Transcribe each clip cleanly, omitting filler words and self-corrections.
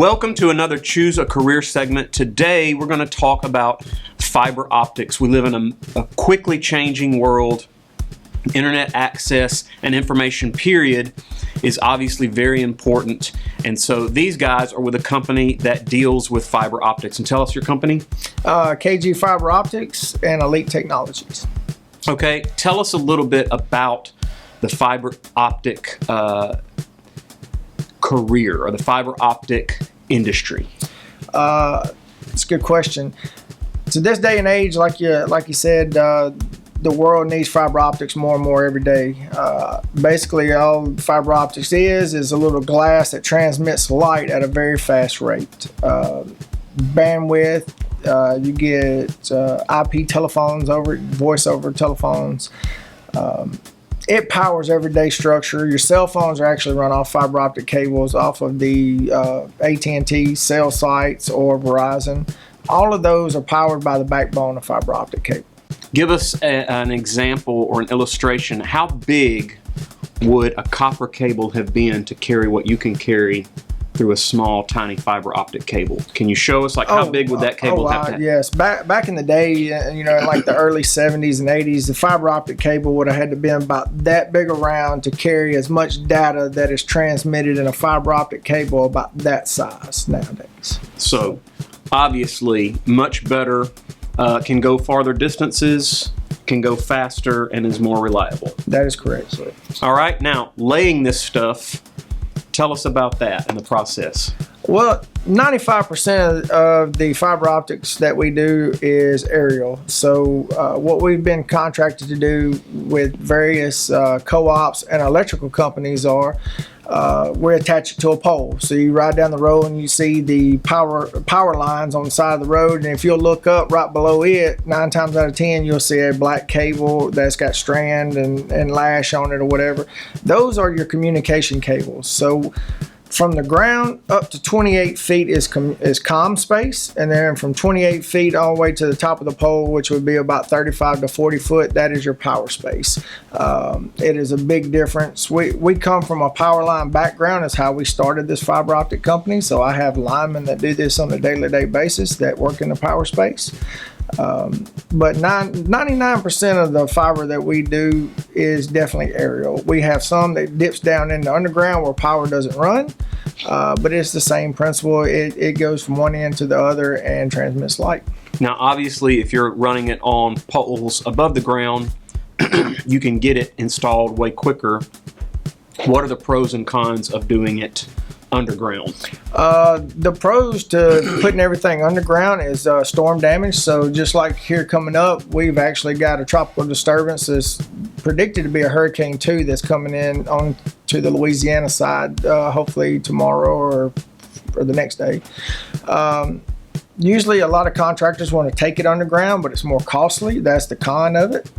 Welcome to another Choose a Career segment. Today we're going to talk about fiber optics. We live in a quickly changing world. Internet access and information period is obviously very important, and so these guys are with a company that deals with fiber optics. And tell us your company. KG Fiber Optics and Elite Technologies. Okay, tell us a little bit about the fiber optic career or the fiber optic industry. It's a good question. To this day and age, like you said, the world needs fiber optics more and more every day. Basically, all fiber optics is a little glass that transmits light at a very fast rate. Bandwidth, you get IP telephones over it, voice over telephones. It powers everyday structure. Your cell phones are actually run off fiber optic cables off of the AT&T cell sites or Verizon. All of those are powered by the backbone of fiber optic cable. Give us an example or an illustration. How big would a copper cable have been to carry what you can carry through a small, tiny fiber optic cable? Can you show us, like, how big would that cable have to have? Yes, back in the day, in like the early 70s and 80s, the fiber optic cable would have had to be about that big around to carry as much data that is transmitted in a fiber optic cable about that size nowadays. So, obviously, much better. Can go farther distances, can go faster, and is more reliable. That is correct, sir. All right, now laying this stuff, tell us about that and the process. Well, 95% of the fiber optics that we do is aerial. So what we've been contracted to do with various co-ops and electrical companies are we attach it to a pole. So you ride down the road and you see the power lines on the side of the road, and if you'll look up right below it, 9 times out of 10 you'll see a black cable that's got strand and lash on it or whatever. Those are your communication cables. So from the ground up to 28 feet is comm space, and then from 28 feet all the way to the top of the pole, which would be about 35 to 40 foot, that is your power space. It is a big difference. We come from a power line background. Is how we started this fiber optic company, so I have linemen that do this on a day-to-day basis that work in the power space. But 99% of the fiber that we do is definitely aerial. We have some that dips down into underground where power doesn't run, but it's the same principle. It goes from one end to the other and transmits light. Now, obviously, if you're running it on poles above the ground, you can get it installed way quicker. What are the pros and cons of doing it underground? The pros to putting everything underground is storm damage. So just like here coming up, we've actually got a tropical disturbance that's predicted to be a Hurricane 2 that's coming in on to the Louisiana side, hopefully tomorrow or the next day. Usually a lot of contractors want to take it underground, but it's more costly. That's the con of it.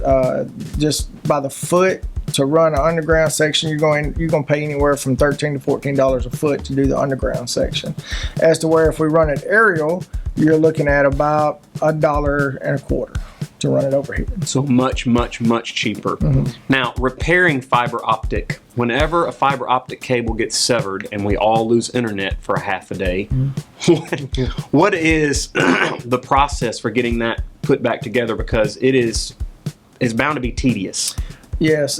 Just by the foot to run an underground section, you're going to pay anywhere from $13 to $14 a foot to do the underground section. As to where if we run it aerial, you're looking at about $1.25 to run it overhead. So much cheaper. Mm-hmm. Now, repairing fiber optic. Whenever a fiber optic cable gets severed and we all lose internet for a half a day, mm-hmm. what is the process for getting that put back together? Because it's bound to be tedious. Yes.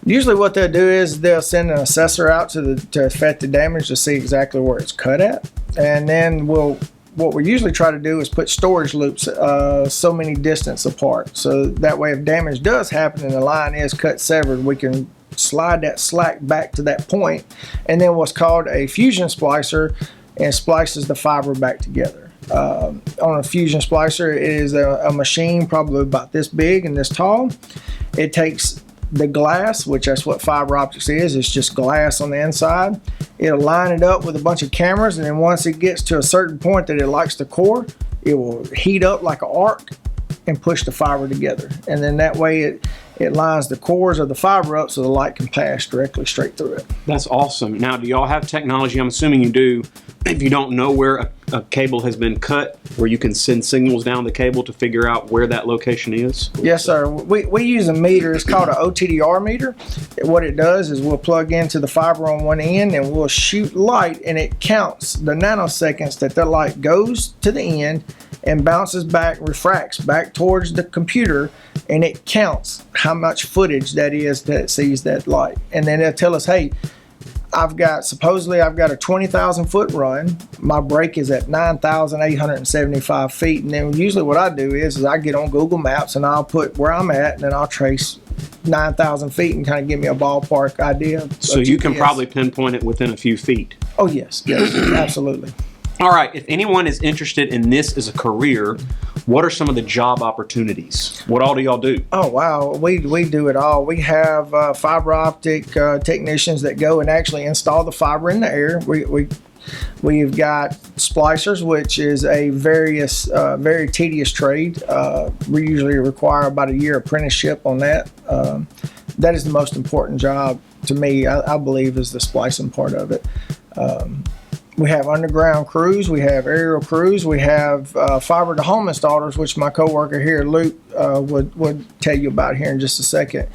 Usually what they'll do is they'll send an assessor out to affect the damage to see exactly where it's cut at. And then what we usually try to do is put storage loops so many distance apart. So that way if damage does happen and the line is cut severed, we can slide that slack back to that point. And then what's called a fusion splicer, and splices the fiber back together. On a fusion splicer, it is a machine probably about this big and this tall. It takes the glass, which that's what fiber optics is. It's just glass on the inside. It'll line it up with a bunch of cameras, and then once it gets to a certain point that it likes the core, it will heat up like an arc and push the fiber together. And then that way it lines the cores of the fiber up so the light can pass directly straight through it. That's awesome. Now, do y'all have technology? I'm assuming you do. If you don't know where a cable has been cut where you can send signals down the cable to figure out where that location is? Yes, sir. We use a meter. It's called an OTDR meter. What it does is we'll plug into the fiber on one end and we'll shoot light, and it counts the nanoseconds that the light goes to the end and bounces back, refracts back towards the computer, and it counts how much footage that is that sees that light. And then it'll tell us, hey, supposedly I've got a 20,000 foot run. My break is at 9,875 feet. And then usually what I do is I get on Google Maps and I'll put where I'm at, and then I'll trace 9,000 feet and kind of give me a ballpark idea. So you can probably pinpoint it within a few feet. Oh, yes, absolutely. All right, if anyone is interested in this as a career, what are some of the job opportunities? What all do y'all do? Oh, wow. We do it all. We have fiber optic technicians that go and actually install the fiber in the air. We've got splicers, which is a very tedious trade. We usually require about a year apprenticeship on that. That is the most important job to me, I believe, is the splicing part of it. We have underground crews, we have aerial crews, we have fiber to home installers, which my coworker here, Luke, would tell you about here in just a second.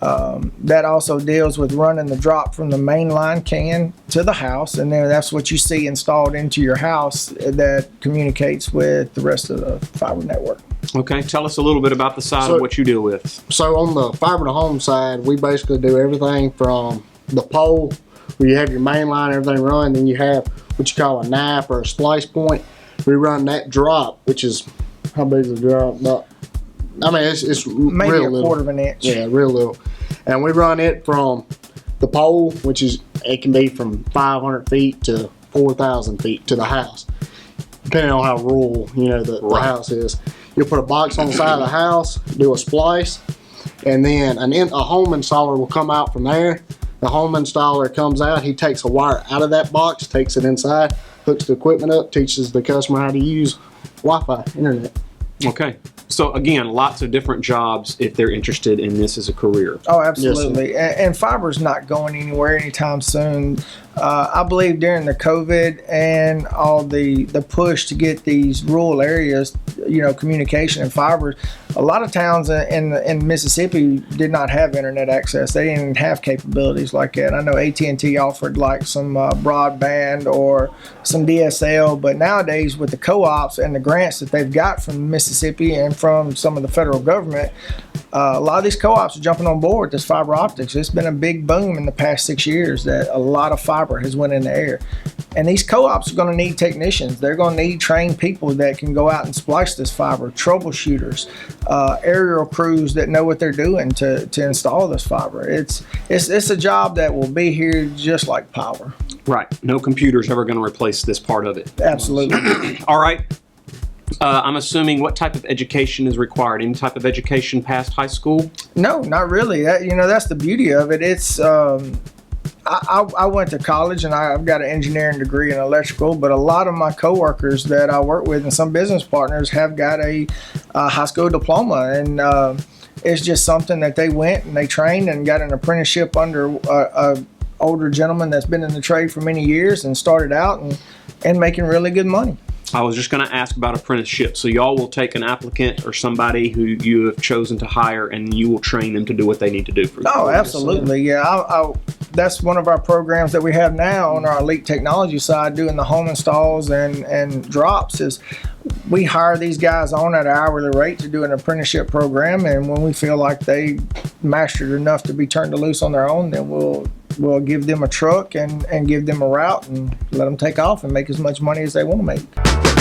That also deals with running the drop from the main line can to the house, and then that's what you see installed into your house that communicates with the rest of the fiber network. Okay, tell us a little bit about the side of what you deal with. So on the fiber to home side, we basically do everything from the pole, where you have your main line, everything run, then you have what you call a knife or a splice point. We run that drop, which is, how big is the drop? I mean, it's maybe real a little. quarter of an inch. Yeah, real little. And we run it from the pole, which is, it can be from 500 feet to 4,000 feet to the house, depending on how rural, the house is. You'll put a box on the side of the house, do a splice, and then a home installer will come out from there. The home installer comes out, he takes a wire out of that box, takes it inside, hooks the equipment up, teaches the customer how to use Wi-Fi, internet. Okay. So again, lots of different jobs if they're interested in this as a career. Oh, absolutely. Yes, and fiber's not going anywhere anytime soon. I believe during the COVID and all the push to get these rural areas, communication and fiber, a lot of towns in Mississippi did not have internet access. They didn't even have capabilities like that. I know AT&T offered like some broadband or some DSL, but nowadays with the co-ops and the grants that they've got from Mississippi and from some of the federal government, a lot of these co-ops are jumping on board this fiber optics. It's been a big boom in the past 6 years that a lot of fiber has went in the air. And these co-ops are going to need technicians. They're going to need trained people that can go out and splice this fiber, troubleshooters, aerial crews that know what they're doing to install this fiber. It's a job that will be here just like power. Right. No computer's ever going to replace this part of it. Absolutely. All right. I'm assuming what type of education is required? Any type of education past high school? No, not really. That's the beauty of it. It's I went to college and I've got an engineering degree in electrical, but a lot of my coworkers that I work with and some business partners have got a high school diploma, and it's just something that they went and they trained and got an apprenticeship under a older gentleman that's been in the trade for many years and started out and making really good money. I was just going to ask about apprenticeship. So y'all will take an applicant or somebody who you have chosen to hire, and you will train them to do what they need to do for you. Oh, absolutely. Yeah, that's one of our programs that we have now on our elite technology side, doing the home installs and drops, is we hire these guys on at an hourly rate to do an apprenticeship program, and when we feel like they mastered enough to be turned loose on their own, then we'll give them a truck and give them a route and let them take off and make as much money as they want to make.